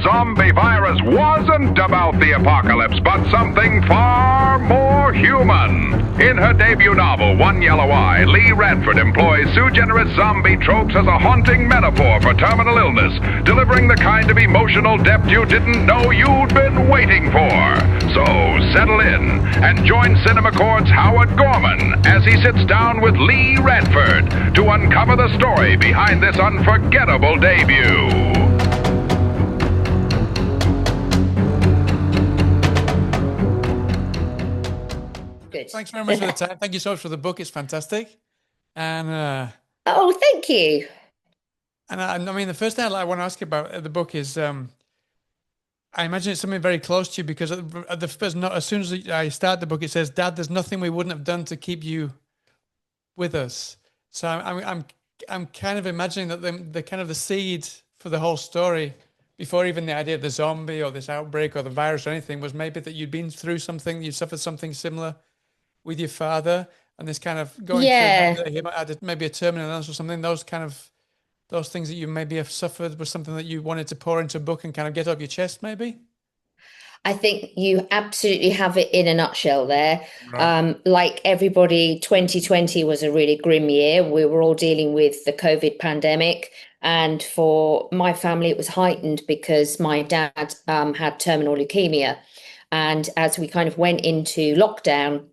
zombie virus wasn't about the apocalypse, but something far more human. In her debut novel, One Yellow Eye, Leigh Radford employs sui generis zombie tropes as a haunting metaphor for terminal illness, delivering the kind of emotional depth you didn't know you'd been waiting for. So settle in and join CinemaChords Howard Gorman as he sits down with Leigh Radford to uncover the story behind this unforgettable debut. Good. Thanks very much for the time. Thank you so much for the book. It's fantastic. And Oh, thank you. I mean, the first thing I want to ask you about the book is, I imagine it's something very close to you because at the first note, as soon as I start the book, it says, "Dad, there's nothing we wouldn't have done to keep you with us." So I'm kind of imagining that the kind of the seed for the whole story, before even the idea of the zombie or this outbreak or the virus or anything, was maybe that you'd been through something, you suffered something similar with your father, and this kind of going Yeah, through that he might had maybe a terminal illness or something. Those things that you maybe have suffered was something that you wanted to pour into a book and kind of get off your chest, maybe. I think you absolutely have it in a nutshell there. Right. Like everybody, 2020 was a really grim year. We were all dealing with the COVID pandemic. And for my family, it was heightened because my dad had terminal leukemia. And as we kind of went into lockdown,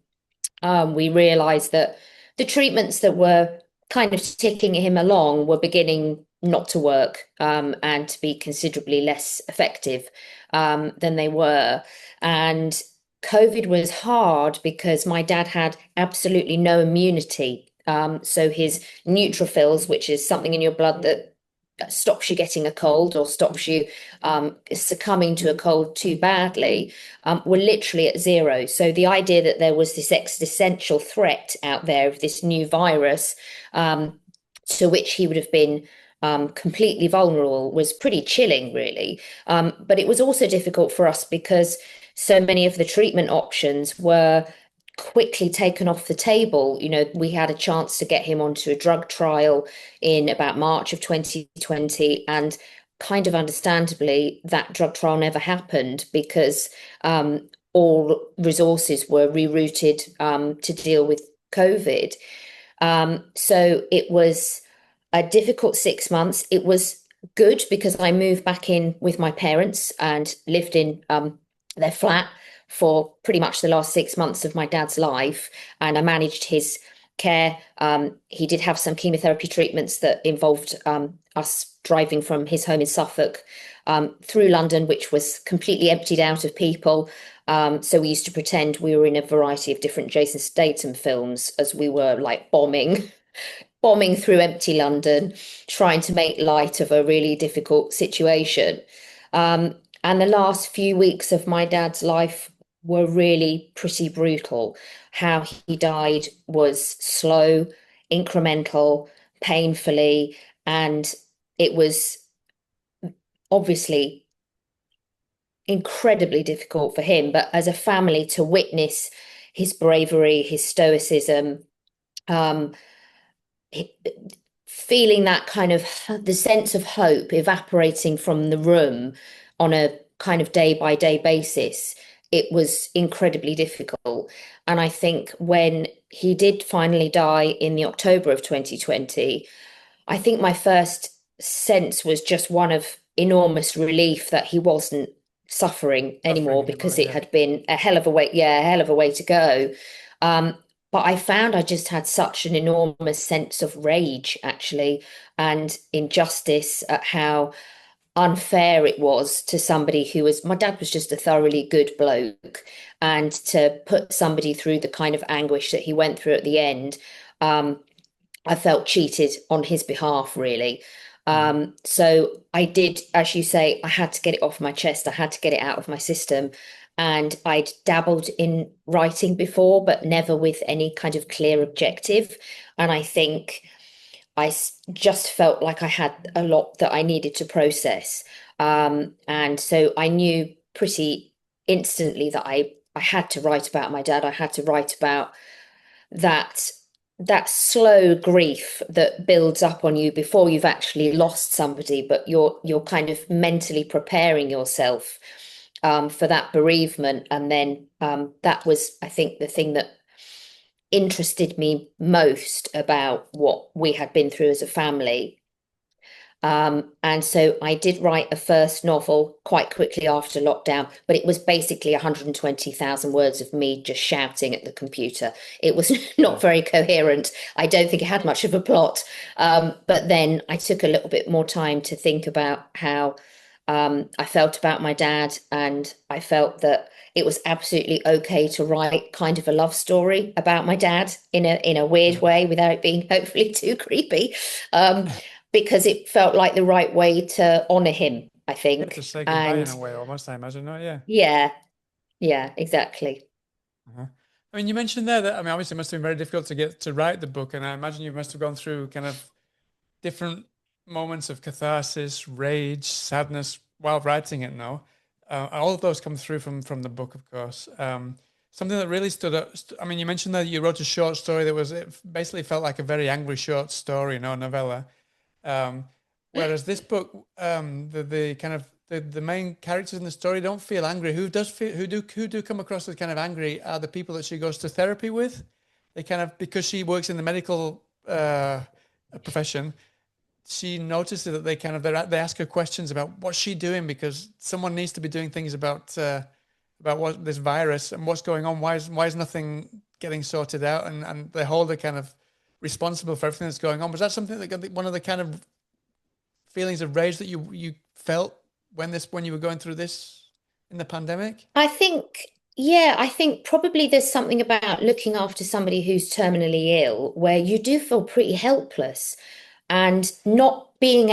we realized that the treatments that were kind of ticking him along were beginning not to work and to be considerably less effective than they were. And COVID was hard because my dad had absolutely no immunity. So his neutrophils, which is something in your blood that stops you getting a cold or stops you succumbing to a cold too badly, were literally at zero. So the idea that there was this existential threat out there of this new virus to which he would have been completely vulnerable was pretty chilling, really. But it was also difficult for us because so many of the treatment options were quickly taken off the table. You know, we had a chance to get him onto a drug trial in about March of 2020, and kind of understandably, that drug trial never happened because all resources were rerouted to deal with COVID. So it was a difficult 6 months. It was good because I moved back in with my parents and lived in their flat for pretty much the last 6 months of my dad's life, and I managed his care. He did have some chemotherapy treatments that involved us driving from his home in Suffolk through London, which was completely emptied out of people. So we used to pretend we were in a variety of different Jason Statham films as we were like bombing through empty London, trying to make light of a really difficult situation. And the last few weeks of my dad's life were really pretty brutal. How he died was slow, incremental, painfully, and it was obviously incredibly difficult for him. But as a family, to witness his bravery, his stoicism, feeling that kind of the sense of hope evaporating from the room on a kind of day by day basis, it was incredibly difficult. And I think when he did finally die in the October of 2020, I think my first sense was just one of enormous relief that he wasn't suffering anymore because it had been a hell of a way to go. But I found I just had such an enormous sense of rage, actually, and injustice at how unfair it was to somebody who was, my dad was just a thoroughly good bloke, and to put somebody through the kind of anguish that he went through at the end, I felt cheated on his behalf, really. So I did, as you say, I had to get it off my chest. I had to get it out of my system. And I'd dabbled in writing before, but never with any kind of clear objective. And I think just felt like I had a lot that I needed to process. And so I knew pretty instantly that I had to write about my dad. I had to write about that that slow grief that builds up on you before you've actually lost somebody, but you're kind of mentally preparing yourself for that bereavement. And then that was, I think, the thing that interested me most about what we had been through as a family. And so I did write a first novel quite quickly after lockdown, but it was basically 120,000 words of me just shouting at the computer. It was not very coherent. I don't think it had much of a plot. But then I took a little bit more time to think about how I felt about my dad, and I felt that it was absolutely okay to write kind of a love story about my dad in a weird way without it being hopefully too creepy. Because it felt like the right way to honor him, I Yeah, to think. say goodbye in And a way, almost, I imagine. No, yeah. yeah, yeah, exactly. Uh-huh. I mean, you mentioned there that, I mean, obviously it must have been very difficult to get to write the book, and I imagine you must have gone through kind of different moments of catharsis, rage, sadness while writing it now. All of those come through from the book, of course. Something that really stood out. I mean, you mentioned that you wrote a short story that was, it basically felt like a very angry short story, no novella. Um, Whereas this book, the kind of the main characters in the story don't feel angry. Who does feel, who do come across as kind of angry are the people that she goes to therapy with. They kind of, because she works in the medical profession, she notices that they kind of they ask her questions about what's she doing, because someone needs to be doing things about what this virus and what's going on. Why is nothing getting sorted out? And they hold her kind of responsible for everything that's going on. Was that something that got one of the kind of feelings of rage that you felt when you were going through this in the pandemic? I think, yeah, I think probably there's something about looking after somebody who's terminally ill where you do feel pretty helpless, and not being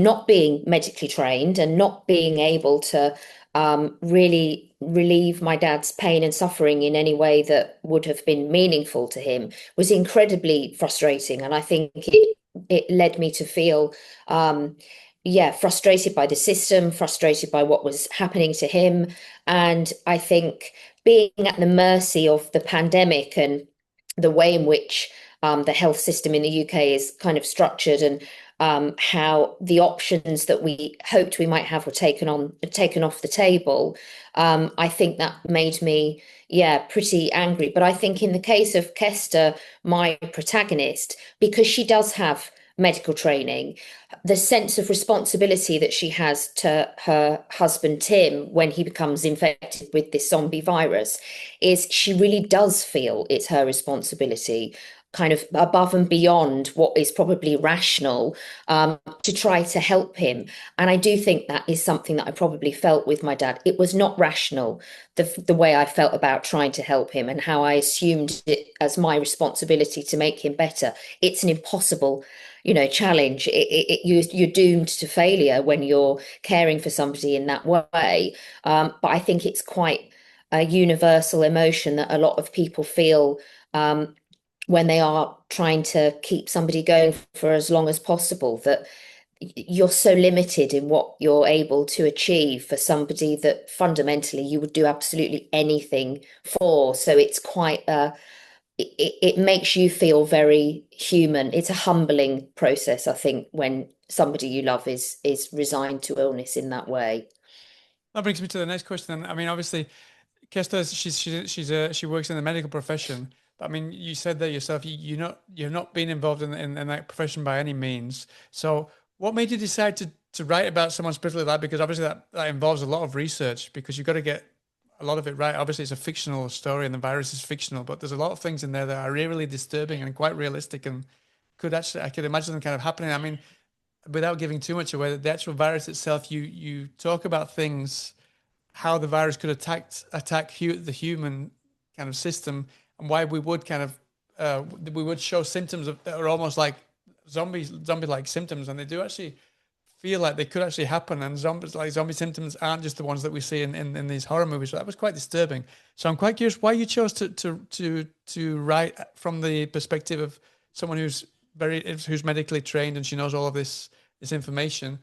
not being medically trained and not being able to really relieve my dad's pain and suffering in any way that would have been meaningful to him was incredibly frustrating. And I think it led me to feel yeah, frustrated by the system, frustrated by what was happening to him. And I think being at the mercy of the pandemic and the way in which the health system in the UK is kind of structured, and how the options that we hoped we might have were taken off the table. I think that made me, yeah, pretty angry. But I think in the case of Kesta, my protagonist, because she does have medical training, the sense of responsibility that she has to her husband Tim when he becomes infected with this zombie virus is she really does feel it's her responsibility, kind of above and beyond what is probably rational, to try to help him. And I do think that is something that I probably felt with my dad. It was not rational, the way I felt about trying to help him and how I assumed it as my responsibility to make him better. It's an impossible challenge. You're doomed to failure when you're caring for somebody in that way. But I think it's quite a universal emotion that a lot of people feel when they are trying to keep somebody going for as long as possible, that you're so limited in what you're able to achieve for somebody that fundamentally you would do absolutely anything for. So it's quite it makes you feel very human. It's a humbling process, I think, when somebody you love is resigned to illness in that way. That brings me to the next question. I mean, obviously, Kesta, she works in the medical profession. But I mean, you said that yourself. You're not been involved in that profession by any means. So, what made you decide to write about someone specifically like that? Because obviously that involves a lot of research, because you've got to get a lot of it right. Obviously, it's a fictional story and the virus is fictional, but there's a lot of things in there that are really disturbing and quite realistic, and I could imagine them kind of happening. I mean, without giving too much away, the actual virus itself, you talk about things, how the virus could the human kind of system, and why we would kind of we would show symptoms that are almost like zombie-like symptoms, and they do actually feel like they could actually happen. And zombie symptoms aren't just the ones that we see in these horror movies. So that was quite disturbing. So I'm quite curious why you chose to write from the perspective of someone who's medically trained and she knows all of this information.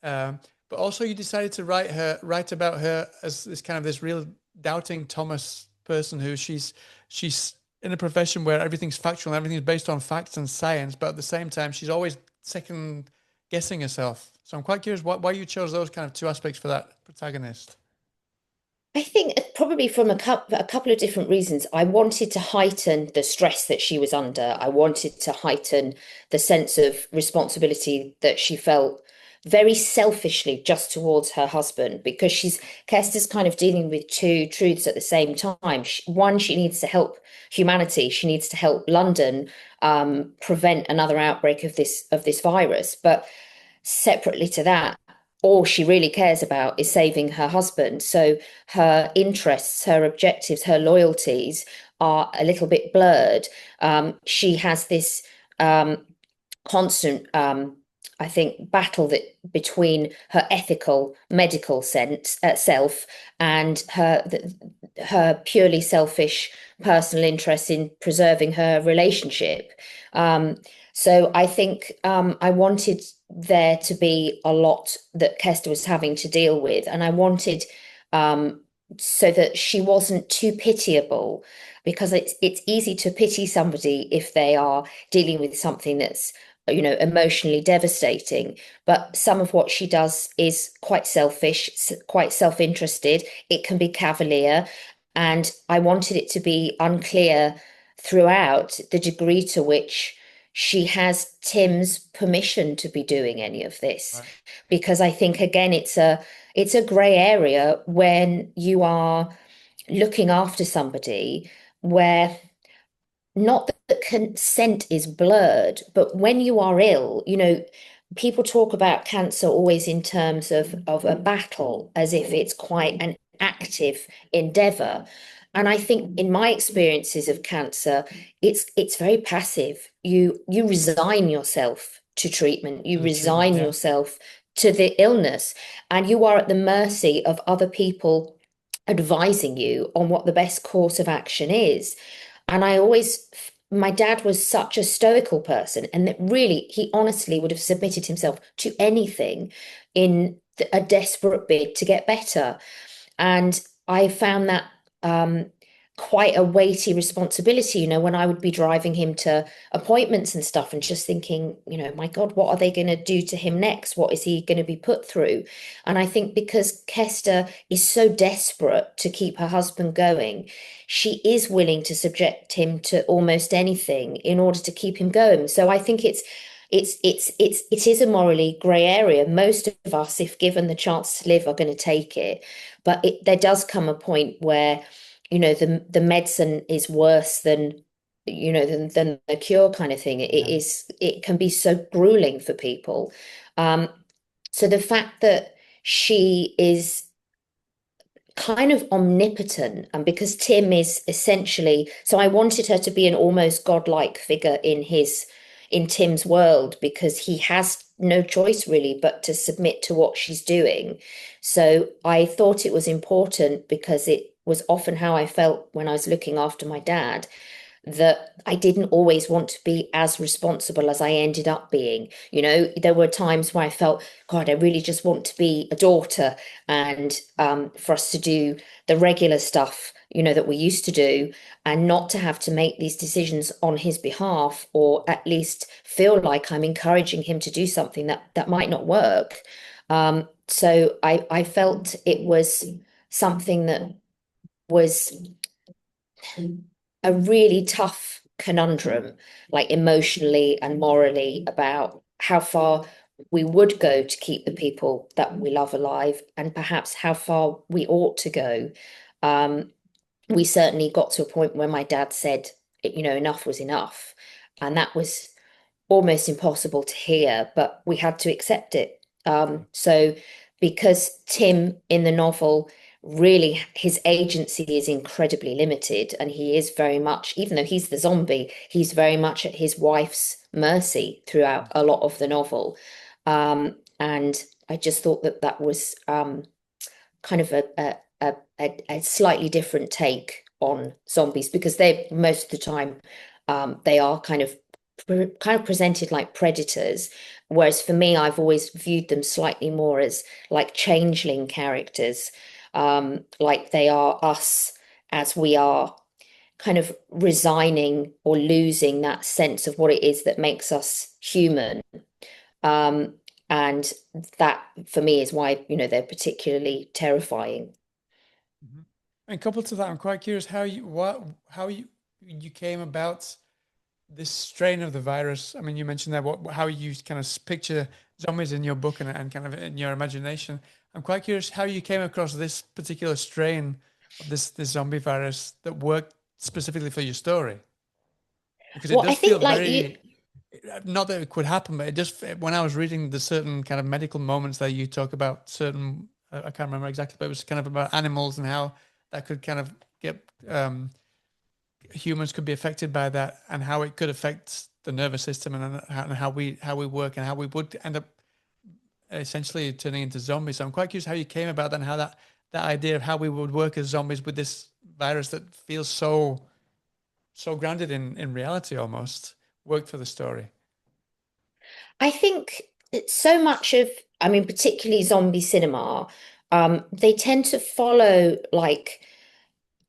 But also you decided to write about her as this kind of this real doubting Thomas person who she's in a profession where everything's factual and everything's based on facts and science, but at the same time, she's always second guessing herself. So I'm quite curious why you chose those kind of two aspects for that protagonist. I think probably from a couple of different reasons. I wanted to heighten the stress that she was under. I wanted to heighten the sense of responsibility that she felt very selfishly just towards her husband, because Kesta's kind of dealing with two truths at the same time. One, she needs to help humanity. She needs to help London prevent another outbreak of this virus. But separately to that, all she really cares about is saving her husband. So her interests, her objectives, her loyalties are a little bit blurred. She has this constant, I think, battle that between her ethical medical self and her purely selfish personal interest in preserving her relationship. So I think I wanted there to be a lot that Kesta was having to deal with, and I wanted so that she wasn't too pitiable, because it's easy to pity somebody if they are dealing with something that's, you know, emotionally devastating. But some of what she does is quite selfish, quite self-interested. It can be cavalier, and I wanted it to be unclear throughout the degree to which she has Tim's permission to be doing any of this. Right. Because I think, again, it's a grey area when you are looking after somebody, where not that consent is blurred, but when you are ill, you know, people talk about cancer always in terms of a battle, as if it's quite an active endeavor. And I think in my experiences of cancer, it's very passive. You resign yourself to treatment, you resign yourself to the illness, and you are at the mercy of other people advising you on what the best course of action is. And my dad was such a stoical person, and that really, he honestly would have submitted himself to anything in a desperate bid to get better. And I found that quite a weighty responsibility, you know, when I would be driving him to appointments and stuff, and just thinking, you know, my God, what are they going to do to him next? What is he going to be put through? And I think because Kesta is so desperate to keep her husband going, she is willing to subject him to almost anything in order to keep him going. So I think it is a morally grey area. Most of us, if given the chance to live, are going to take it. But there does come a point where, you know, the medicine is worse than, you know, than the cure kind of thing. It can be so grueling for people. So the fact that she is kind of omnipotent, and because Tim is essentially, so I wanted her to be an almost godlike figure in Tim's world, because he has no choice really but to submit to what she's doing. So I thought it was important, because it was often how I felt when I was looking after my dad, that I didn't always want to be as responsible as I ended up being. You know, there were times where I felt, God, I really just want to be a daughter, and for us to do the regular stuff, you know, that we used to do, and not to have to make these decisions on his behalf, or at least feel like I'm encouraging him to do something that might not work. So I felt it was something that was a really tough conundrum, like emotionally and morally, about how far we would go to keep the people that we love alive, and perhaps how far we ought to go. We certainly got to a point where my dad said, you know, enough was enough. And that was almost impossible to hear, but we had to accept it. So because Tim in the novel, really his agency is incredibly limited, and he is very much, even though he's the zombie, he's very much at his wife's mercy throughout a lot of the novel. And I just thought that was kind of a slightly different take on zombies, because they most of the time they are kind of presented like predators, whereas for me, I've always viewed them slightly more as like changeling characters, like they are us as we are kind of resigning or losing that sense of what it is that makes us human. And that for me is why, they're particularly terrifying. Mhm. And coupled to that, I'm quite curious how you came about this strain of the virus. I mean, you mentioned that how you kind of picture zombies in your book and kind of in your imagination. I'm quite curious how you came across this particular strain of this zombie virus that worked specifically for your story, because it Well, I does feel think like you, very, not that it could happen, but it just, when I was reading the certain kind of medical moments that you talk about, certain, I can't remember exactly, but it was kind of about animals and how that could kind of get, humans could be affected by that, and how it could affect the nervous system, and how we work, and how we would end up essentially turning into zombies. So I'm quite curious how you came about that, and how that idea of how we would work as zombies with this virus that feels so grounded in reality almost worked for the story. I think so much of, I mean, particularly zombie cinema, they tend to follow like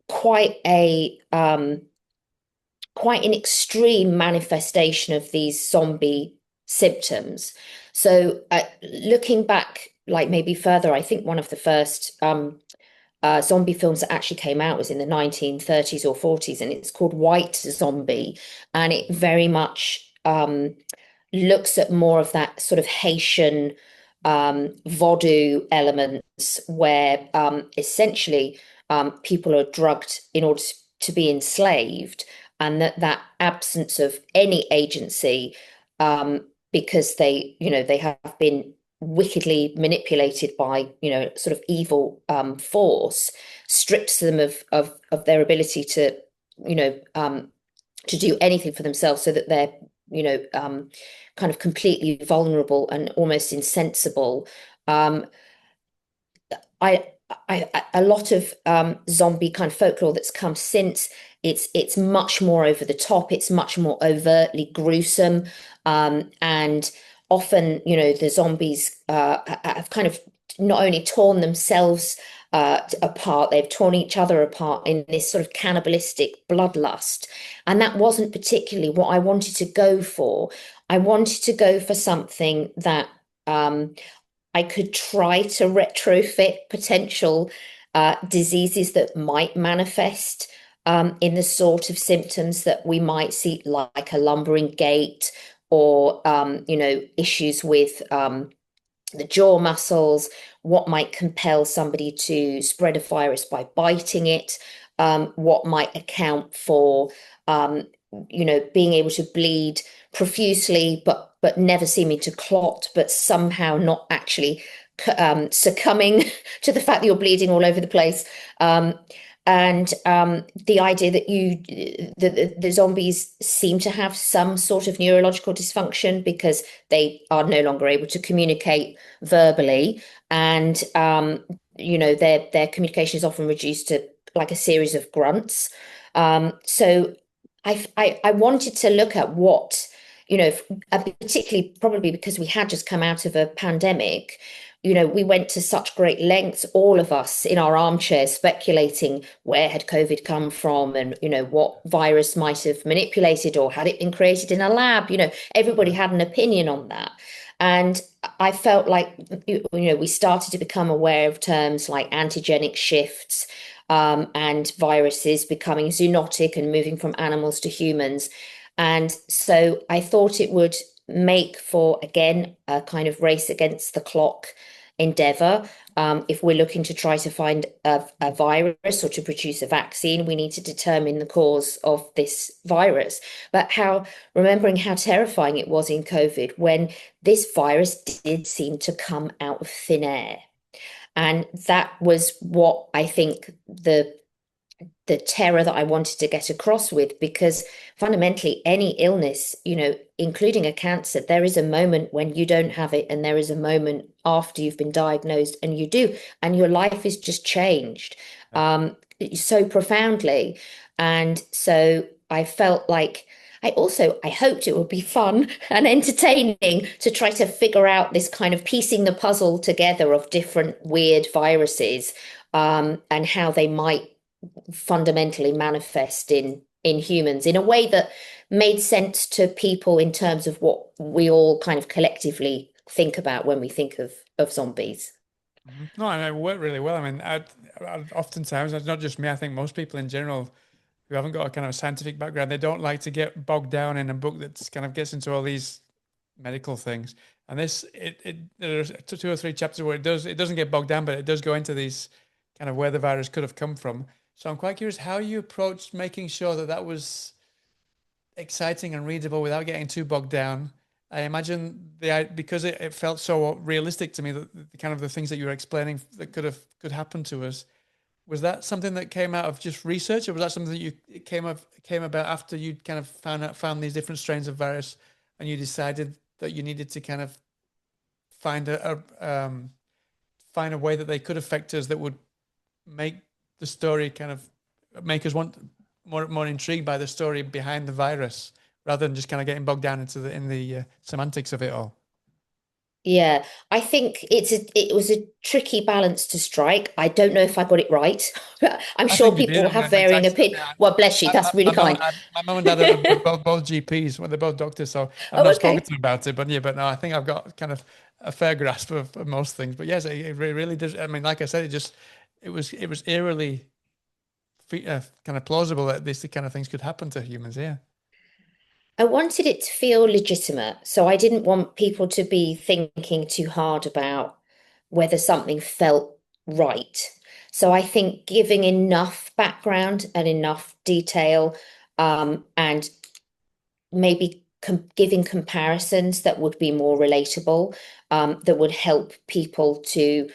quite a quite an extreme manifestation of these zombie symptoms. So, looking back, like maybe further, I think one of the first zombie films that actually came out was in the 1930s or 40s, and it's called White Zombie, and it very much looks at more of that sort of Haitian voodoo elements, where essentially people are drugged in order to be enslaved, and that absence of any agency, because they have been wickedly manipulated by sort of evil force, strips them of their ability to you know to do anything for themselves, so that they're kind of completely vulnerable and almost insensible. Um, I, a lot of zombie kind of folklore that's come since, it's much more over the top. It's much more overtly gruesome, and often, the zombies have kind of not only torn themselves apart, they've torn each other apart in this sort of cannibalistic bloodlust. And that wasn't particularly what I wanted to go for. I wanted to go for something that I could try to retrofit potential diseases that might manifest in the sort of symptoms that we might see, like a lumbering gait, or issues with the jaw muscles, what might compel somebody to spread a virus by biting it, what might account for being able to bleed profusely, but never seeming to clot, but somehow not actually succumbing to the fact that you're bleeding all over the place. And the idea that the zombies seem to have some sort of neurological dysfunction, because they are no longer able to communicate verbally, and their communication is often reduced to like a series of grunts. So I wanted to look at what, particularly probably because we had just come out of a pandemic. We went to such great lengths, all of us in our armchairs, speculating where had COVID come from, and what virus might have manipulated, or had it been created in a lab. Everybody had an opinion on that. And I felt like we started to become aware of terms like antigenic shifts, and viruses becoming zoonotic and moving from animals to humans. And so I thought it would make for, again, a kind of race against the clock endeavor. If we're looking to try to find a virus or to produce a vaccine, we need to determine the cause of this virus. But remembering how terrifying it was in COVID, when this virus did seem to come out of thin air. And that was what I think the terror that I wanted to get across with, because fundamentally any illness, including a cancer, there is a moment when you don't have it, and there is a moment after you've been diagnosed and you do, and your life is just changed so profoundly. And so I felt like I hoped it would be fun and entertaining to try to figure out this kind of piecing the puzzle together of different weird viruses, and how they might fundamentally manifest in humans in a way that made sense to people in terms of what we all kind of collectively think about when we think of zombies. No, and it worked really well. I mean, oftentimes, it's not just me, I think most people in general who haven't got a kind of scientific background, they don't like to get bogged down in a book that kind of gets into all these medical things. And this, there's two or three chapters where it doesn't get bogged down, but it does go into these kind of where the virus could have come from. So I'm quite curious how you approached making sure that that was exciting and readable without getting too bogged down. I imagine because it felt so realistic to me that the kind of the things that you were explaining that could happen to us. Was that something that came out of just research, or was that something that it came about after you'd kind of found these different strains of virus, and you decided that you needed to kind of find find a way that they could affect us that would make the story kind of make us want more intrigued by the story behind the virus rather than just kind of getting bogged down into the semantics of it all. Yeah, I think it was a tricky balance to strike. I don't know if I got it right. I'm I sure think you did. people I have mean, varying opinion. Well, bless you, that's really kind. my mum and dad are both GPs. Well, they're both doctors, so I've Oh, not spoken to okay. them about it. But yeah, but no, I think I've got kind of a fair grasp of most things. But yes, it really does. I mean, like I said, it was eerily kind of plausible that these kind of things could happen to humans. Yeah. I wanted it to feel legitimate, so I didn't want people to be thinking too hard about whether something felt right. So I think giving enough background and enough detail, and maybe giving comparisons that would be more relatable, that would help people to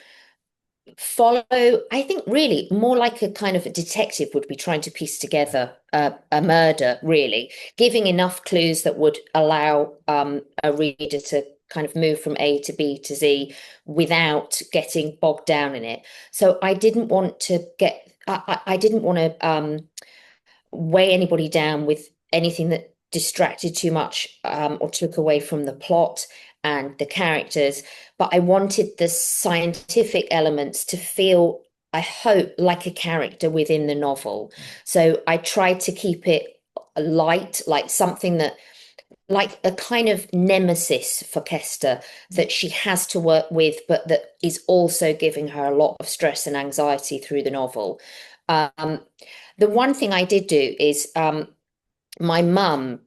follow. I think really more like a kind of a detective would be trying to piece together a murder, really, giving enough clues that would allow a reader to kind of move from A to B to Z without getting bogged down in it. So I didn't want to I didn't want to weigh anybody down with anything that distracted too much, or took away from the plot and the characters. But I wanted the scientific elements to feel, I hope, like a character within the novel. So I tried to keep it light, like something that, like a kind of nemesis for Kesta that she has to work with, but that is also giving her a lot of stress and anxiety through the novel. Um, the one thing I did do is, my mum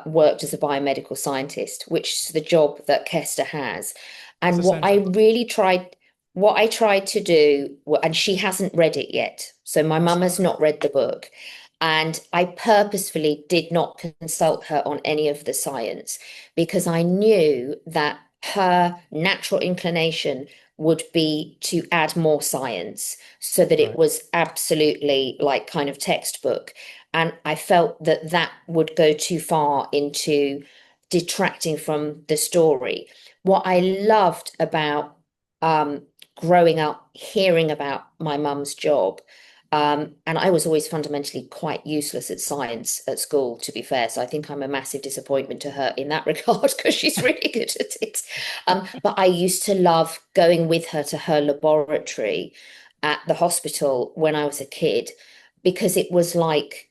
worked as a biomedical scientist, which is the job that Kesta has. It's And essential. what I tried to do, and she hasn't read it yet. So my mum has not read the book. And I purposefully did not consult her on any of the science because I knew that her natural inclination would be to add more science so that it Right. was absolutely like kind of textbook. And I felt that that would go too far into detracting from the story. What I loved about um, growing up, hearing about my mum's job, and I was always fundamentally quite useless at science at school, to be fair. So I think I'm a massive disappointment to her in that regard because she's really good at it. But I used to love going with her to her laboratory at the hospital when I was a kid because it was like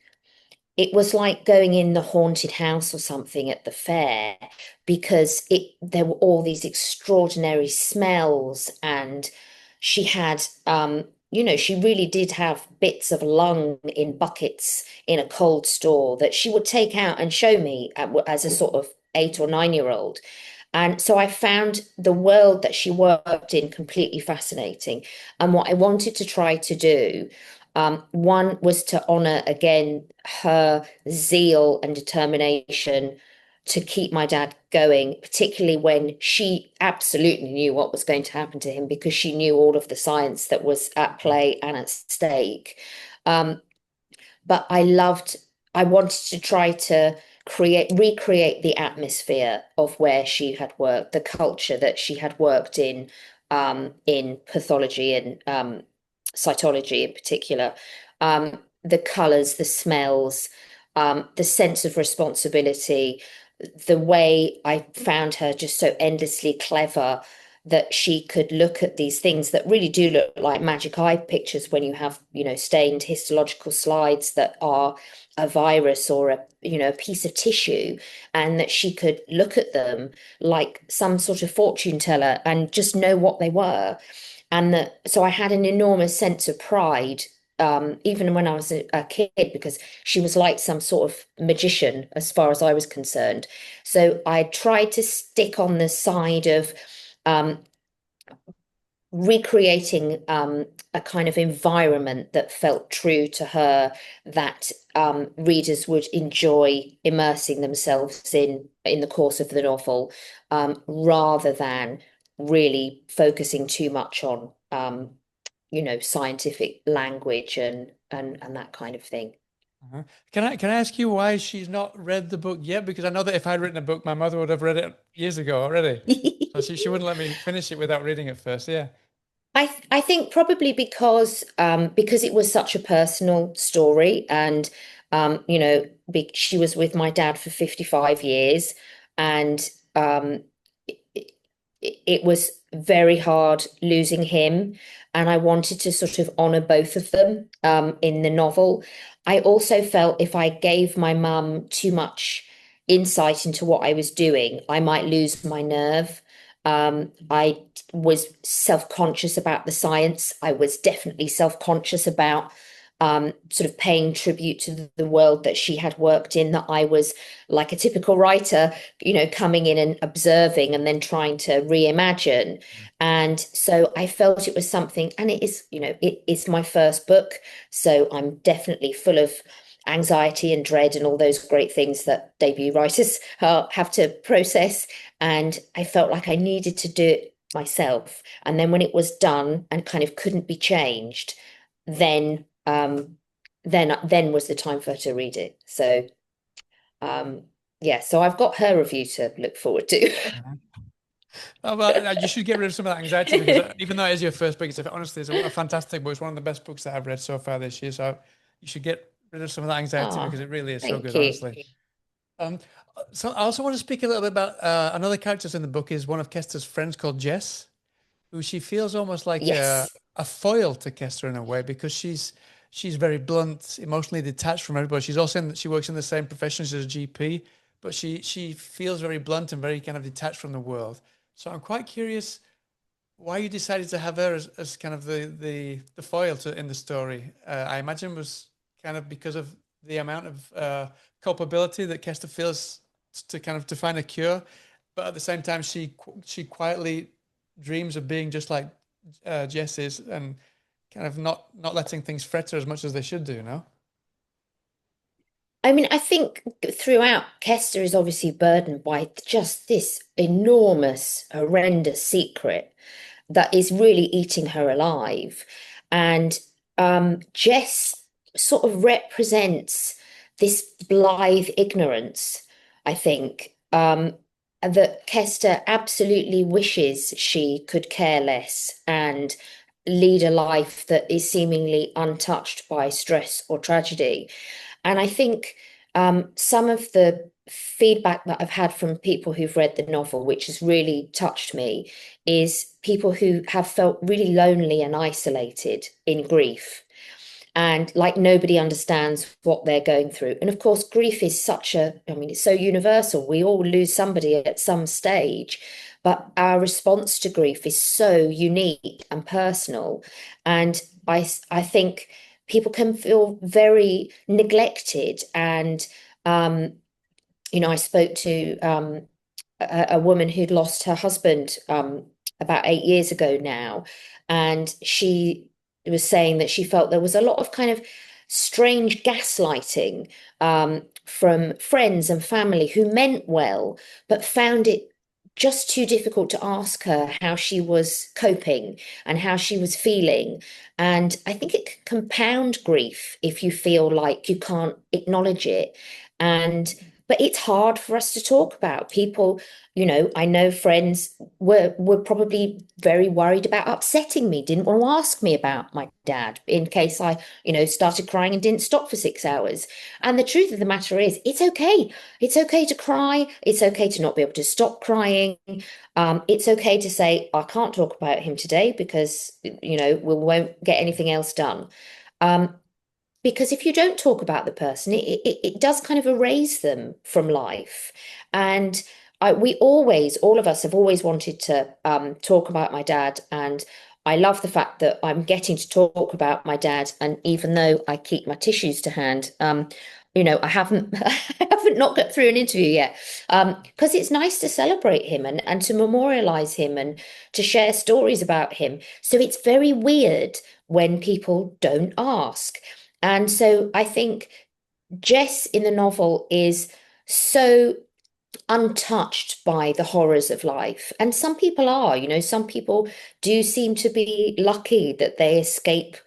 going in the haunted house or something at the fair because there were all these extraordinary smells, and she had, she really did have bits of lung in buckets in a cold store that she would take out and show me as a sort of 8 or 9 year old. And so I found the world that she worked in completely fascinating. And what I wanted to try to do, one was to honor again her zeal and determination to keep my dad going, particularly when she absolutely knew what was going to happen to him because she knew all of the science that was at play and at stake. Um, but I wanted to try to recreate the atmosphere of where she had worked, the culture that she had worked in pathology and cytology in particular, the colors, the smells, the sense of responsibility, the way I found her just so endlessly clever that she could look at these things that really do look like magic eye pictures when you have, stained histological slides that are a virus or a piece of tissue, and that she could look at them like some sort of fortune teller and just know what they were. And so I had an enormous sense of pride, even when I was a kid, because she was like some sort of magician as far as I was concerned. So I tried to stick on the side of um, recreating a kind of environment that felt true to her, that readers would enjoy immersing themselves in the course of the novel, rather than really focusing too much on scientific language and that kind of thing. Uh-huh. Can I ask you why she's not read the book yet? Because I know that if I'd written a book, my mother would have read it years ago already. So she wouldn't let me finish it without reading it first. Yeah. I think probably because it was such a personal story, and she was with my dad for 55 years, and it, it was very hard losing him, and I wanted to sort of honor both of them in the novel. I also felt if I gave my mum too much insight into what I was doing, I might lose my nerve. I was self-conscious about the science. I was definitely self-conscious about sort of paying tribute to the world that she had worked in, that I was like a typical writer, coming in and observing and then trying to reimagine. And so I felt it was something, and it is, it is my first book. So I'm definitely full of anxiety and dread and all those great things that debut writers have to process. And I felt like I needed to do it myself. And then when it was done and kind of couldn't be changed, then then was the time for her to read it. So so I've got her review to look forward to. Oh, well, you should get rid of some of that anxiety, because even though it is your first book, honestly, it's a fantastic book. It's one of the best books that I've read so far this year. So you should get rid of some of that anxiety, Oh, because it really is so thank good, you. honestly. Um, so I also want to speak a little bit about another character in the book is one of Kesta's friends called Jess, who she feels almost like Yes. a foil to Kesta in a way, because she's very blunt, emotionally detached from everybody. She's also she works in the same profession. She's a GP, but she feels very blunt and very kind of detached from the world. So I'm quite curious why you decided to have her as kind of the foil in the story. I imagine was kind of because of the amount of culpability that Kesta feels to kind of to find a cure, but at the same time she quietly dreams of being just like Jess is, and kind of not letting things fret her as much as they should do, no? I mean, I think throughout, Kester is obviously burdened by just this enormous, horrendous secret that is really eating her alive. And Jess sort of represents this blithe ignorance, I think, that Kester absolutely wishes she could care less and lead a life that is seemingly untouched by stress or tragedy. And I think some of the feedback that I've had from people who've read the novel, which has really touched me, is people who have felt really lonely and isolated in grief, and like nobody understands what they're going through. And of course, grief is I mean, it's so universal. We all lose somebody at some stage, but our response to grief is so unique and personal. And I think people can feel very neglected. And I spoke to a woman who'd lost her husband about 8 years ago now, and she was saying that she felt there was a lot of kind of strange gaslighting from friends and family who meant well, but found it just too difficult to ask her how she was coping and how she was feeling. And I think it can compound grief if you feel like you can't acknowledge it. And But it's hard for us to talk about. People, I know friends were probably very worried about upsetting me, didn't want to ask me about my dad in case I, started crying and didn't stop for 6 hours. And the truth of the matter is, it's okay. It's okay to cry. It's okay to not be able to stop crying. It's okay to say, I can't talk about him today because, we won't get anything else done. Um, because if you don't talk about the person, it does kind of erase them from life. And all of us have always wanted to talk about my dad. And I love the fact that I'm getting to talk about my dad. And even though I keep my tissues to hand, I haven't I haven't not got through an interview yet. Because it's nice to celebrate him and to memorialize him and to share stories about him. So it's very weird when people don't ask. And so I think Jess in the novel is so untouched by the horrors of life. And some people are, some people do seem to be lucky that they escape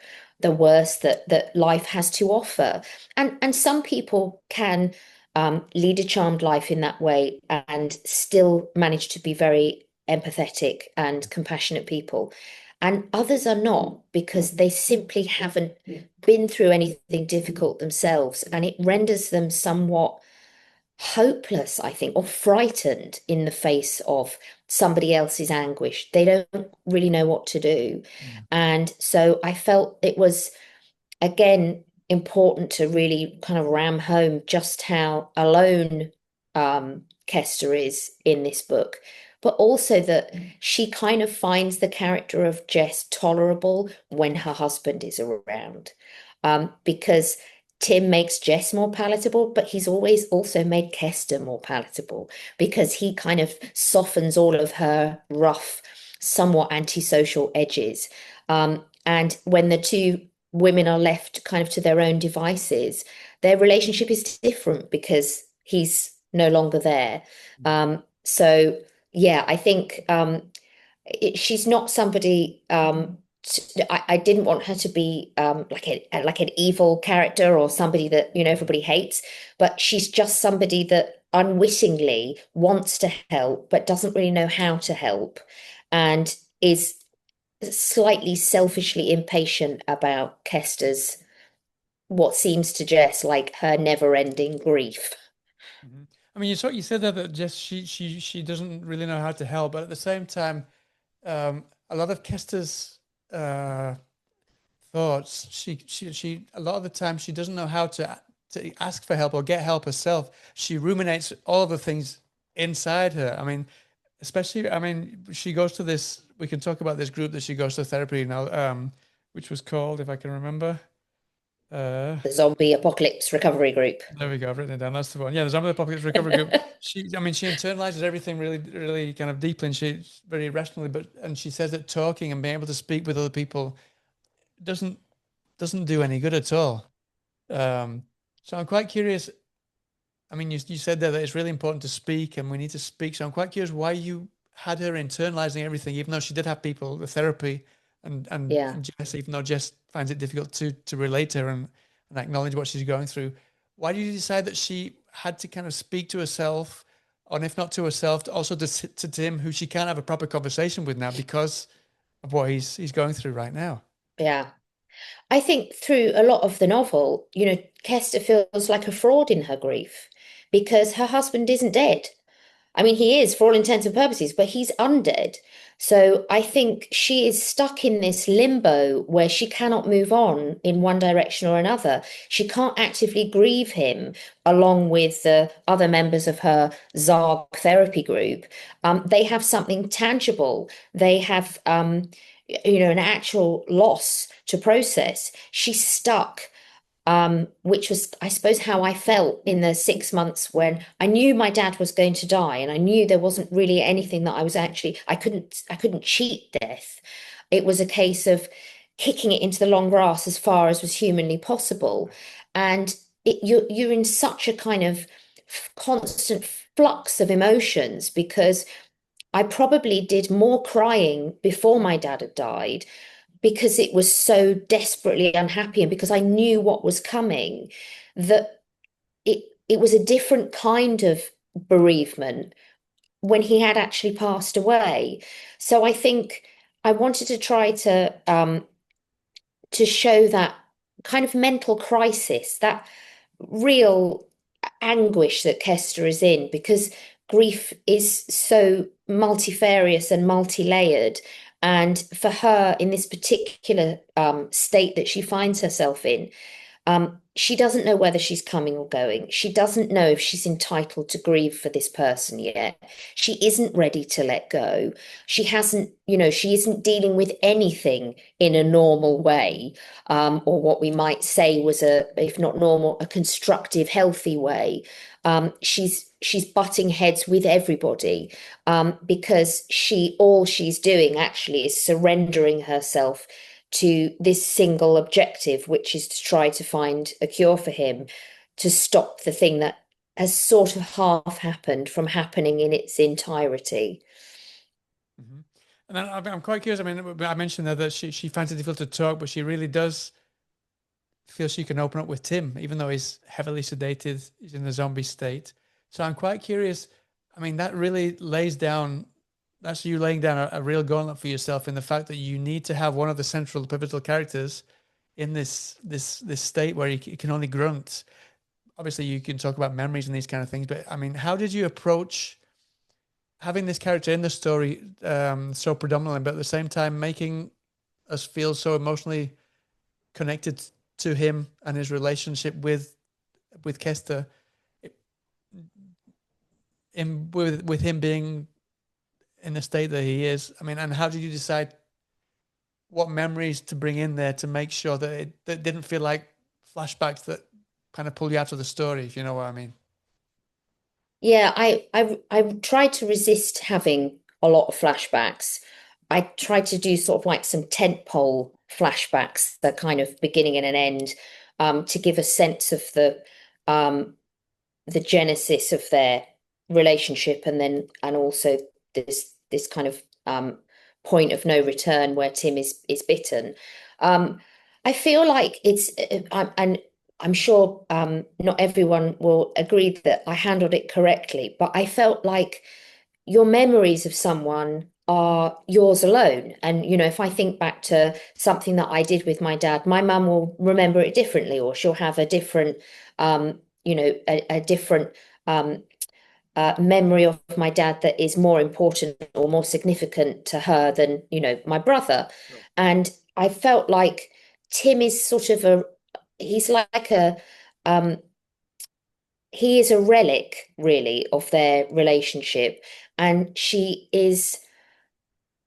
the worst that life has to offer. And some people can lead a charmed life in that way and still manage to be very empathetic and compassionate people. And others are not because they simply haven't been through anything difficult themselves. And it renders them somewhat hopeless, I think, or frightened in the face of somebody else's anguish. They don't really know what to do. And so I felt it was, again, important to really kind of ram home just how alone Kesta is in this book, but also that she kind of finds the character of Jess tolerable when her husband is around. Because Tim makes Jess more palatable, but he's always also made Kesta more palatable because he kind of softens all of her rough, somewhat antisocial edges. And when the two women are left kind of to their own devices, their relationship is different because he's no longer there. So yeah, I think she's not somebody. I didn't want her to be like an evil character or somebody that everybody hates, but she's just somebody that unwittingly wants to help but doesn't really know how to help, and is slightly selfishly impatient about Kesta's what seems to Jess like her never-ending grief. I mean, you said that Jess she doesn't really know how to help, but at the same time, a lot of Kesta's thoughts, she a lot of the time she doesn't know how to ask for help or get help herself. She ruminates all of the things inside her. I mean, especially, I mean, she goes to this. We can talk about this group that she goes to therapy now, which was called, if I can remember. The zombie apocalypse recovery group. There we go. I've written it down. That's the one. Yeah, the zombie apocalypse recovery group. I mean, she internalizes everything really, really kind of deeply, and she's very rationally. And she says that talking and being able to speak with other people doesn't do any good at all. So I'm quite curious. I mean, you said there that it's really important to speak, and we need to speak. So I'm quite curious why you had her internalizing everything, even though she did have people, the therapy, and Jess, even though Jess finds it difficult to relate to her and acknowledge what she's going through. Why did you decide that she had to kind of speak to herself, and if not to herself, also to Tim, who she can't have a proper conversation with now because of what he's going through right now? Yeah. I think through a lot of the novel, Kesta feels like a fraud in her grief because her husband isn't dead. I mean, he is for all intents and purposes, but he's undead. So I think she is stuck in this limbo where she cannot move on in one direction or another. She can't actively grieve him along with the other members of her Zarg therapy group. They have something tangible. They have, an actual loss to process. She's stuck, which was, I suppose, how I felt in the 6 months when I knew my dad was going to die, and I knew there wasn't really anything that I couldn't cheat death. It was a case of kicking it into the long grass as far as was humanly possible, and you're in such a kind of constant flux of emotions because I probably did more crying before my dad had died because it was so desperately unhappy and because I knew what was coming, that it was a different kind of bereavement when he had actually passed away. So I think I wanted to try to show that kind of mental crisis, that real anguish that Kesta is in, because grief is so multifarious and multi-layered. And for her, in this particular state that she finds herself in, she doesn't know whether she's coming or going. She doesn't know if she's entitled to grieve for this person yet. She isn't ready to let go. She hasn't, she isn't dealing with anything in a normal way, or what we might say was if not normal, a constructive, healthy way. She's butting heads with everybody, because all she's doing actually is surrendering herself to this single objective, which is to try to find a cure for him, to stop the thing that has sort of half happened from happening in its entirety. Mm-hmm. And I'm quite curious. I mean, I mentioned that she finds it difficult to talk, but she really does feel she can open up with Tim, even though he's heavily sedated, he's in a zombie state. So I'm quite curious. I mean, that really lays down, that's you laying down a real gauntlet for yourself in the fact that you need to have one of the central pivotal characters in this state where he can only grunt. Obviously, you can talk about memories and these kind of things, but I mean, how did you approach having this character in the story so predominantly, but at the same time making us feel so emotionally connected to him and his relationship with Kesta, with him being in the state that he is? I mean, and how did you decide what memories to bring in there to make sure that that didn't feel like flashbacks that kind of pull you out of the story, if you know what I mean? Yeah, I tried to resist having a lot of flashbacks. I tried to do sort of like some tentpole flashbacks, the kind of beginning and an end, to give a sense of the genesis of their relationship, and also this kind of point of no return where Tim is bitten. I feel like and I'm sure not everyone will agree that I handled it correctly, but I felt like your memories of someone are yours alone. And, if I think back to something that I did with my dad, my mum will remember it differently, or she'll have a different, a different memory of my dad that is more important or more significant to her than, my brother. Sure. And I felt like Tim is sort of he's like he is a relic, really, of their relationship. And she is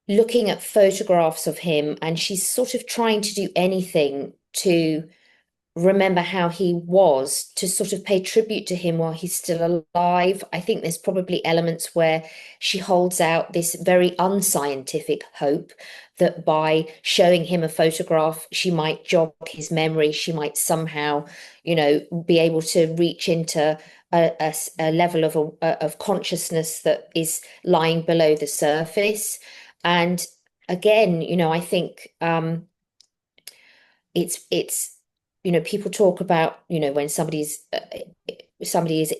looking at photographs of him, and she's sort of trying to do anything to remember how he was, to sort of pay tribute to him while he's still alive. I think there's probably elements where she holds out this very unscientific hope that by showing him a photograph, she might jog his memory. She might somehow, be able to reach into a level of consciousness that is lying below the surface. And again, I think it's people talk about, when somebody is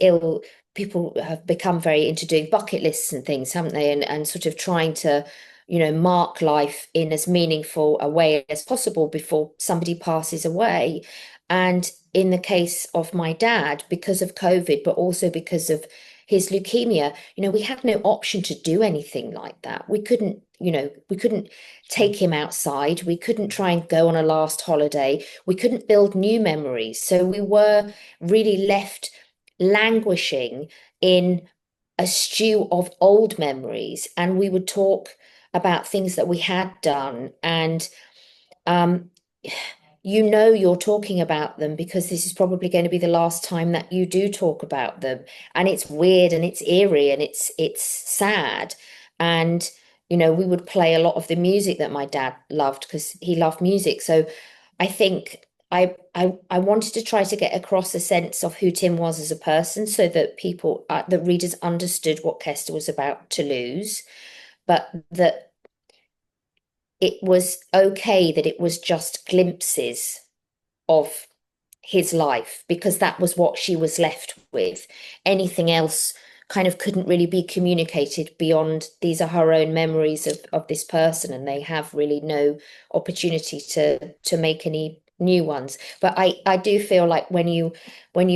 ill, people have become very into doing bucket lists and things, haven't they? And sort of trying to, mark life in as meaningful a way as possible before somebody passes away. And in the case of my dad, because of COVID, but also because of his leukemia, we had no option to do anything like that. We couldn't take him outside. We couldn't try and go on a last holiday. We couldn't build new memories. So we were really left languishing in a stew of old memories. And we would talk about things that we had done. And um, you're talking about them because this is probably going to be the last time that you do talk about them. And it's weird and it's eerie and it's sad. And we would play a lot of the music that my dad loved because he loved music. So I think I wanted to try to get across a sense of who Tim was as a person, so that the readers understood what Kesta was about to lose, but that it was okay that it was just glimpses of his life, because that was what she was left with. Anything else kind of couldn't really be communicated beyond these are her own memories of this person, and they have really no opportunity to make any new ones. But I do feel like when you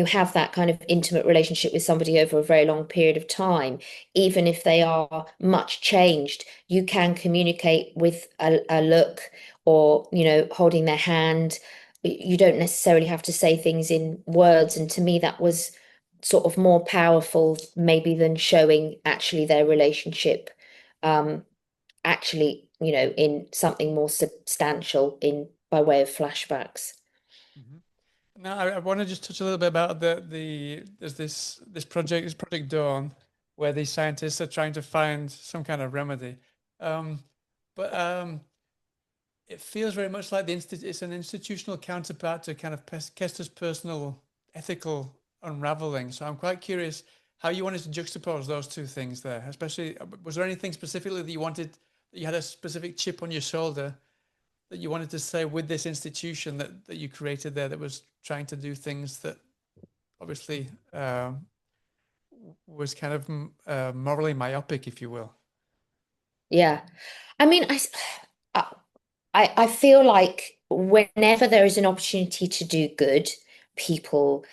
have that kind of intimate relationship with somebody over a very long period of time, even if they are much changed, you can communicate with a look, or holding their hand. You don't necessarily have to say things in words, and to me that was sort of more powerful maybe than showing actually their relationship, actually in something more substantial in by way of flashbacks. Now, I want to just touch a little bit about there's this Project Dawn, where these scientists are trying to find some kind of remedy, but it feels very much like it's an institutional counterpart to kind of Kesta's personal ethical unraveling. So I'm quite curious how you wanted to juxtapose those two things there. Especially, was there anything specifically that you wanted, that you had a specific chip on your shoulder that you wanted to say with this institution that you created there, that was trying to do things that obviously was kind of morally myopic, if you will? Yeah. I mean, I feel like whenever there is an opportunity to do good, people,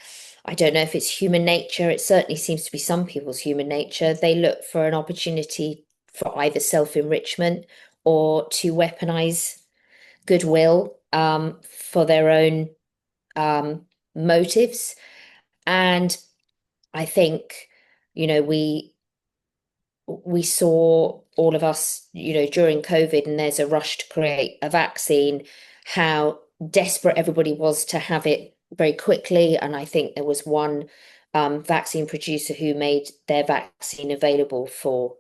I don't know if it's human nature, it certainly seems to be some people's human nature, they look for an opportunity for either self-enrichment or to weaponize goodwill, for their own motives. And I think, we saw, all of us, during COVID, and there's a rush to create a vaccine, how desperate everybody was to have it very quickly. And I think there was one vaccine producer who made their vaccine available for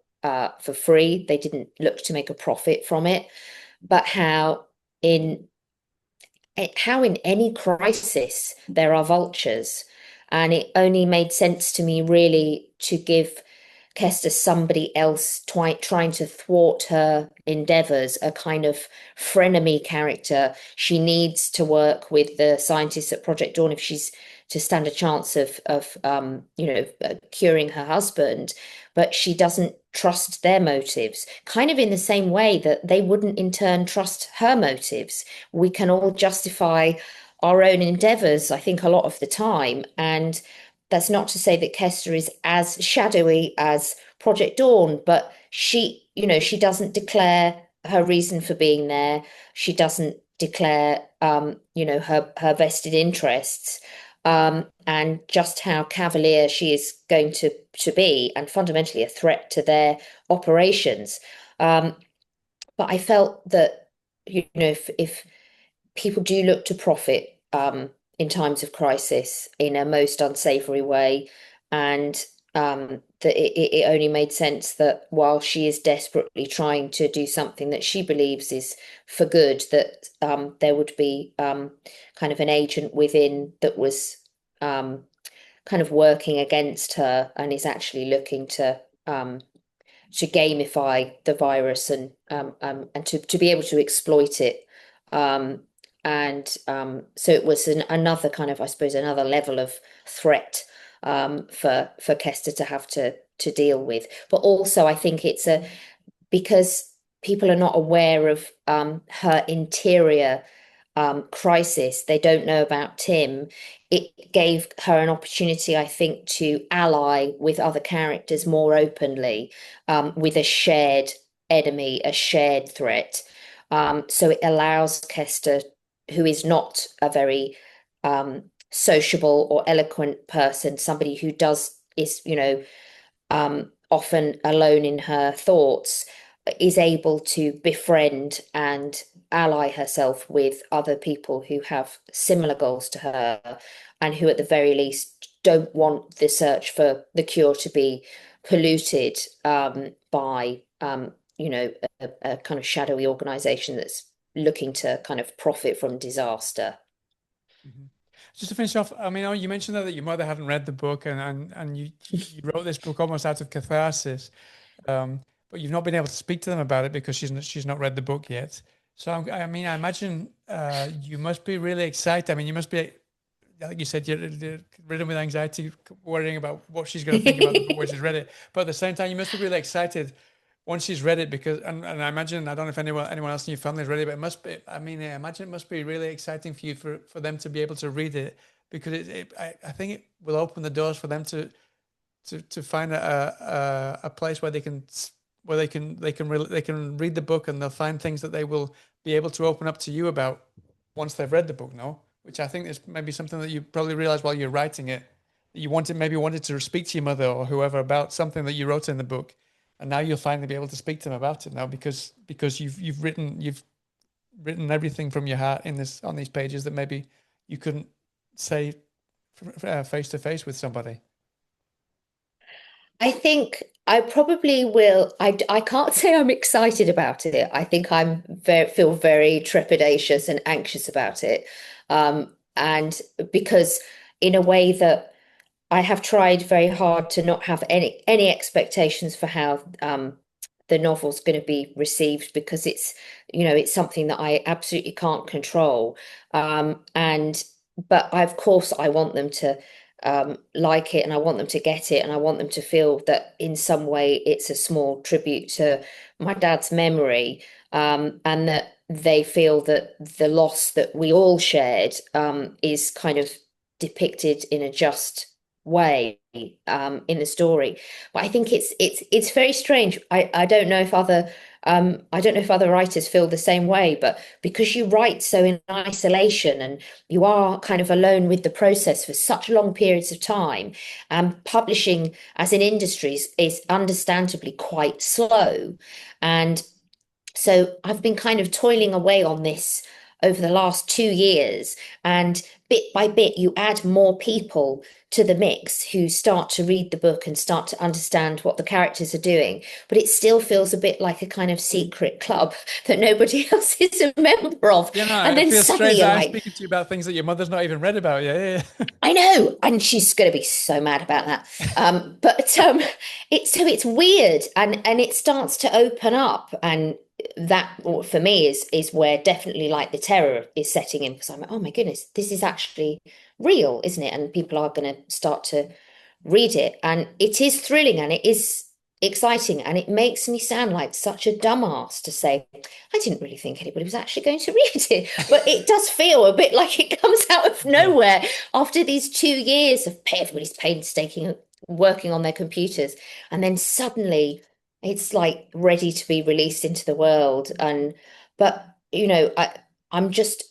free. They didn't look to make a profit from it. But in how in any crisis there are vultures. And it only made sense to me really to give Kesta somebody else trying to thwart her endeavors, a kind of frenemy character. She needs to work with the scientists at Project Dawn if she's to stand a chance of curing her husband, but she doesn't trust their motives, kind of in the same way that they wouldn't in turn trust her motives. We can all justify our own endeavors, I think, a lot of the time. And that's not to say that Kesta is as shadowy as Project Dawn, but she doesn't declare her reason for being there. She doesn't declare, her vested interests, and just how cavalier she is going to be, and fundamentally a threat to their operations. But I felt that, if people do look to profit, in times of crisis in a most unsavory way, and that it only made sense that while she is desperately trying to do something that she believes is for good, that there would be kind of an agent within that was kind of working against her, and is actually looking to gamify the virus, and to be able to exploit it. So it was another kind of, I suppose, another level of threat, for Kesta to have to deal with. But also, I think it's because people are not aware of her interior crisis. They don't know about Tim. It gave her an opportunity, I think, to ally with other characters more openly, with a shared enemy, a shared threat. So it allows Kesta, who is not a very sociable or eloquent person, somebody who is often alone in her thoughts, is able to befriend and ally herself with other people who have similar goals to her, and who at the very least don't want the search for the cure to be polluted by a kind of shadowy organization that's looking to kind of profit from disaster. Just to finish off, I mean, you mentioned that your mother hadn't read the book, and you wrote this book almost out of catharsis, but you've not been able to speak to them about it because she's not read the book yet. So I imagine you must be really excited. I mean, you must be like you said, you're ridden with anxiety, worrying about what she's going to think about the book when she's read it. But at the same time, you must be really excited once she's read it because, and I imagine, I don't know if anyone else in your family has read it, but it must be, I mean, I imagine it must be really exciting for you for them to be able to read it because I think it will open the doors for them to find a place where they can read the book and they'll find things that they will be able to open up to you about once they've read the book. No, which I think is maybe something that you probably realized while you're writing it. You wanted to speak to your mother or whoever about something that you wrote in the book, and now you'll finally be able to speak to them about it now because you've written everything from your heart on these pages that maybe you couldn't say face to face with somebody. I think I probably will. I can't say I'm excited about it. I think feel very trepidatious and anxious about it. And because in a way that I have tried very hard to not have any expectations for how the novel's going to be received because it's something that I absolutely can't control. But of course I want them to like it and I want them to get it and I want them to feel that in some way it's a small tribute to my dad's memory, and that they feel that the loss that we all shared is kind of depicted in a just way in the story. But I think it's very strange. I don't know if other writers feel the same way, but because you write so in isolation and you are kind of alone with the process for such long periods of time, and publishing as an industry is understandably quite slow. And so I've been kind of toiling away on this over the last 2 years, and bit by bit, you add more people to the mix who start to read the book and start to understand what the characters are doing. But it still feels a bit like a kind of secret club that nobody else is a member of. And It then feels suddenly strange. you're I'm like, speaking to you about things that your mother's not even read about. Yeah. I know, and she's going to be so mad about that. It's weird, and it starts to open up, and that for me is where definitely like the terror is setting in because I'm like, oh my goodness, this is actually real, isn't it? And people are going to start to read it, and it is thrilling and it is exciting, and it makes me sound like such a dumbass to say I didn't really think anybody was actually going to read it, but it does feel a bit like it comes out of nowhere after these 2 years of everybody's painstaking working on their computers, and then suddenly it's like ready to be released into the world. And but I'm just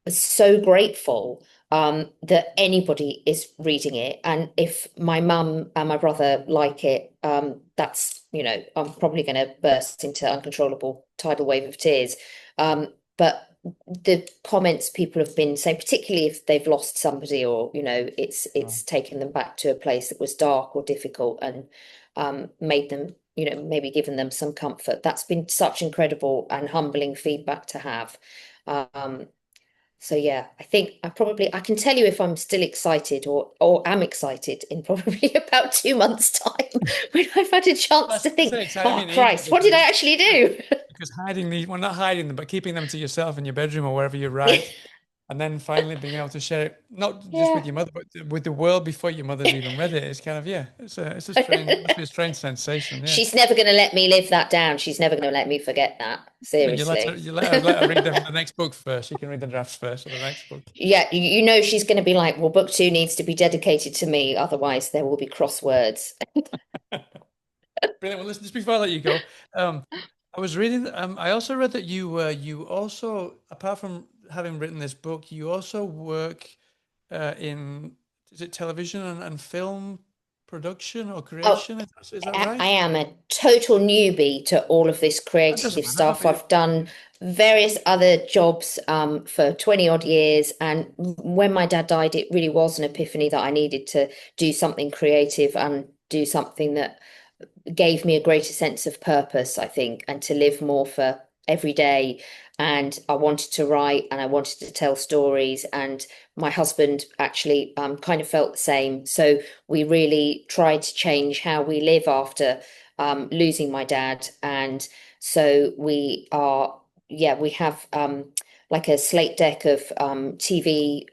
so grateful that anybody is reading it, and if my mum and my brother like it, that's I'm probably going to burst into uncontrollable tidal wave of tears. But the comments people have been saying, particularly if they've lost somebody or it's taken them back to a place that was dark or difficult, and made them maybe given them some comfort. That's been such incredible and humbling feedback to have. So yeah, I think I can tell you if I'm still excited or am excited in probably about 2 months' time when I've had a chance to think, oh Christ, what did I actually do? Because not hiding them, but keeping them to yourself in your bedroom or wherever you write, and then finally being able to share it, not just with your mother, but with the world before your mother's even read it. It's kind of, it's a strange, it must be a strange sensation. Yeah. She's never going to let me live that down. She's never going to let me forget that. Seriously. You let her read the next book first. You can read the drafts first of the next book. Yeah, she's going to be like, well, book 2 needs to be dedicated to me, otherwise there will be crosswords. Brilliant. Well, listen, just before I let you go, I was reading. I also read that you also, apart from having written this book, you also work in, is it television and film production or creation? Is that right? I am a total newbie to all of this creative stuff. I've done various other jobs for 20 odd years, and when my dad died, it really was an epiphany that I needed to do something creative and do something that gave me a greater sense of purpose, I think, and to live more for every day. And I wanted to write and I wanted to tell stories. And my husband actually kind of felt the same. So we really tried to change how we live after losing my dad. And so we have like a slate deck of TV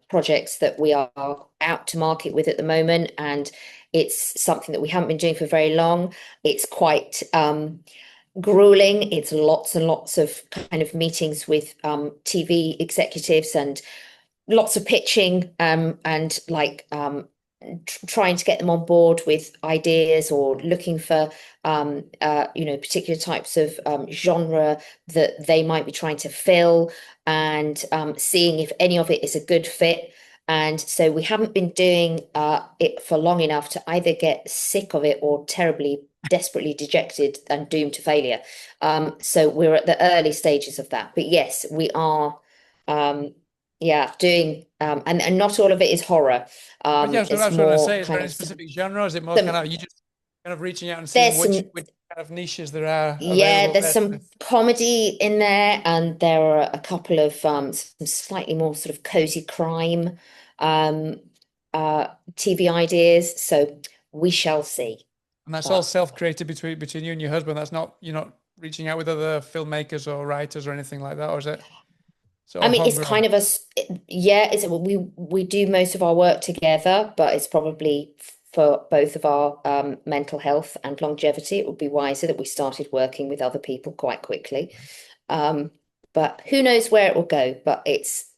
projects that we are out to market with at the moment, and it's something that we haven't been doing for very long. It's quite grueling. It's lots and lots of kind of meetings with TV executives and lots of pitching and like trying to get them on board with ideas or looking for particular types of genre that they might be trying to fill, and seeing if any of it is a good fit. And so we haven't been doing it for long enough to either get sick of it or terribly, desperately dejected and doomed to failure. So we're at the early stages of that. But yes, we are doing, and not all of it is horror. But yeah, so It's that's what I was more say. Is there kind any of specific genre? Or is it more some- kind of you just kind of reaching out and seeing there's some, which kind of niches there are yeah, available there's there? some comedy in there, and there are a couple of some slightly more sort of cozy crime TV ideas. So we shall see. And that's all self-created between you and your husband. That's not, you're not reaching out with other filmmakers or writers or anything like that, or is it? So I mean, it's kind of we do most of our work together, but it's probably for both of our mental health and longevity, it would be wiser that we started working with other people quite quickly. But who knows where it will go, but it's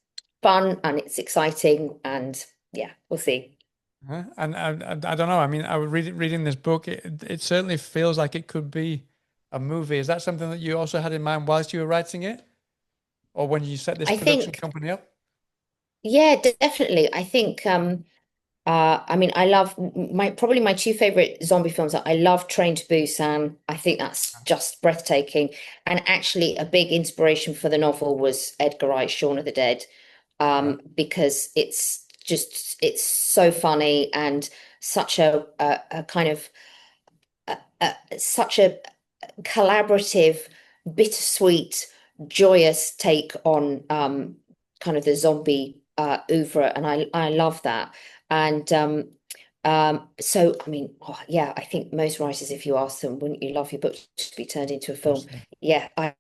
fun and it's exciting, and yeah, we'll see. And I don't know. I mean, I was reading this book. It certainly feels like it could be a movie. Is that something that you also had in mind whilst you were writing it, or when you set this production company up? Yeah, definitely. I think. I mean, I love probably my two favorite zombie films. I love Train to Busan. I think that's just breathtaking. And actually, a big inspiration for the novel was Edgar Wright's Shaun of the Dead, because it's so funny and such a kind of such a collaborative, bittersweet, joyous take on kind of the zombie oeuvre, and I love that. And so I mean, I think most writers, if you ask them, wouldn't you love your book to be turned into a film? Yeah, I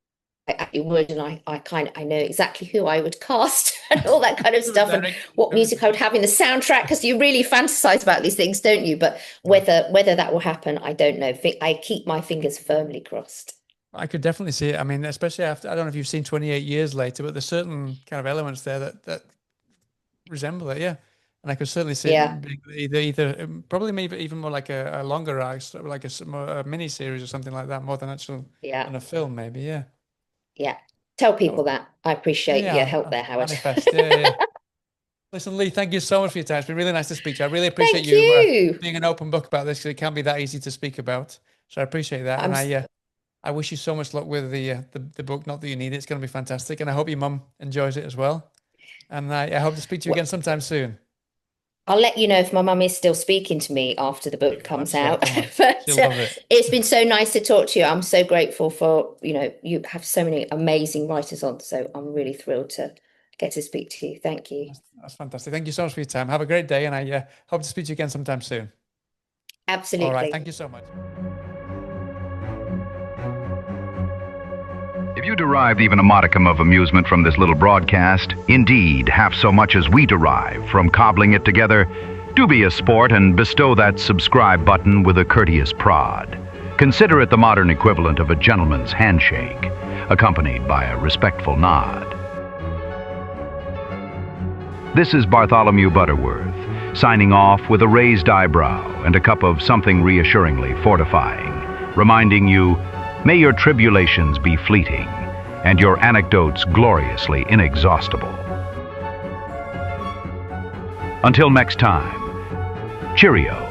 actually would, and I know exactly who I would cast and all that kind of stuff, and what music I would have in the soundtrack, because you really fantasize about these things, don't you? But whether that will happen, I don't know. I keep my fingers firmly crossed. I could definitely see it. I mean, especially after, I don't know if you've seen 28 Years Later, but there's certain kind of elements there that resemble it, yeah. And I could certainly see it being either probably maybe even more like a longer arc, like a mini series or something like that, more than actual than a film, maybe, yeah. Yeah. Tell people that. I appreciate your help there, Howard. Manifest, yeah. Listen, Leigh, thank you so much for your time. It's been really nice to speak to you. I really appreciate you being an open book about this, because it can't be that easy to speak about. So I appreciate that. And I wish you so much luck with the book. Not that you need it. It's going to be fantastic. And I hope your mum enjoys it as well. And I hope to speak to you again sometime soon. I'll let you know if my mum is still speaking to me after the book comes out. But it's been so nice to talk to you. I'm so grateful for, you have so many amazing writers on. So I'm really thrilled to get to speak to you. Thank you. That's fantastic. Thank you so much for your time. Have a great day. And I hope to speak to you again sometime soon. Absolutely. All right. Thank you so much. If you derived even a modicum of amusement from this little broadcast, indeed half so much as we derive from cobbling it together, do be a sport and bestow that subscribe button with a courteous prod. Consider it the modern equivalent of a gentleman's handshake, accompanied by a respectful nod. This is Bartholomew Butterworth, signing off with a raised eyebrow and a cup of something reassuringly fortifying, reminding you, may your tribulations be fleeting, and your anecdotes gloriously inexhaustible. Until next time, cheerio.